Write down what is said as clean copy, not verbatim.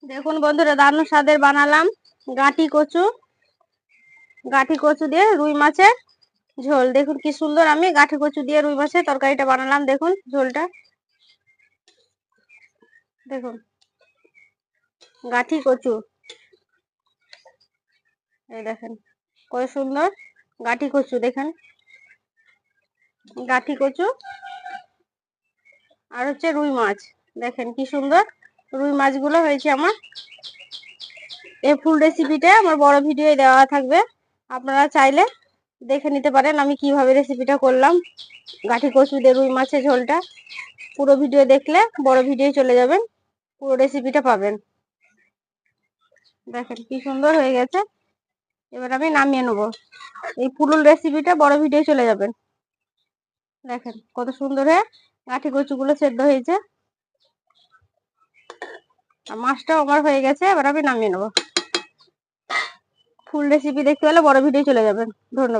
দেখুন বন্ধুরা, দারুণ স্বাদের বানালাম গাঁটি কচু দিয়ে রুই মাছের ঝোল। দেখুন কি সুন্দর আমি গাঁটি কচু দিয়ে রুই মাছের তরকারিটা বানালাম। দেখুন ঝোলটা, দেখুন গাঁটি কচু, এই দেখেন কত সুন্দর গাঁটি কচু। দেখেন গাঁটি কচু আর হচ্ছে রুই মাছ, দেখেন কি সুন্দর রুই মাছগুলো হয়েছে আমার। এই ফুল রেসিপিটা আমার বড় ভিডিও দেওয়া থাকবে, আপনারা চাইলে দেখে নিতে পারেন আমি কিভাবে রেসিপিটা করলাম। গাঁটি কচু দিয়ে রুই মাছের ঝোলটা পুরো ভিডিও দেখলে বড় ভিডিও চলে যাবেন, পুরো রেসিপিটা পাবেন। দেখেন কি সুন্দর হয়ে গেছে। এবার আমি নামিয়ে নেবো। এই পুরো রেসিপিটা বড় ভিডিও চলে যাবেন। দেখেন কত সুন্দর হয়ে গাঁটি কচুগুলো সেদ্ধ হয়েছে, আর মাছটাও আমার হয়ে গেছে। এবার আমি নামিয়ে নেবো। ফুল রেসিপি দেখতে হলে বড় ভিডিও চলে যাবেন। ধন্যবাদ।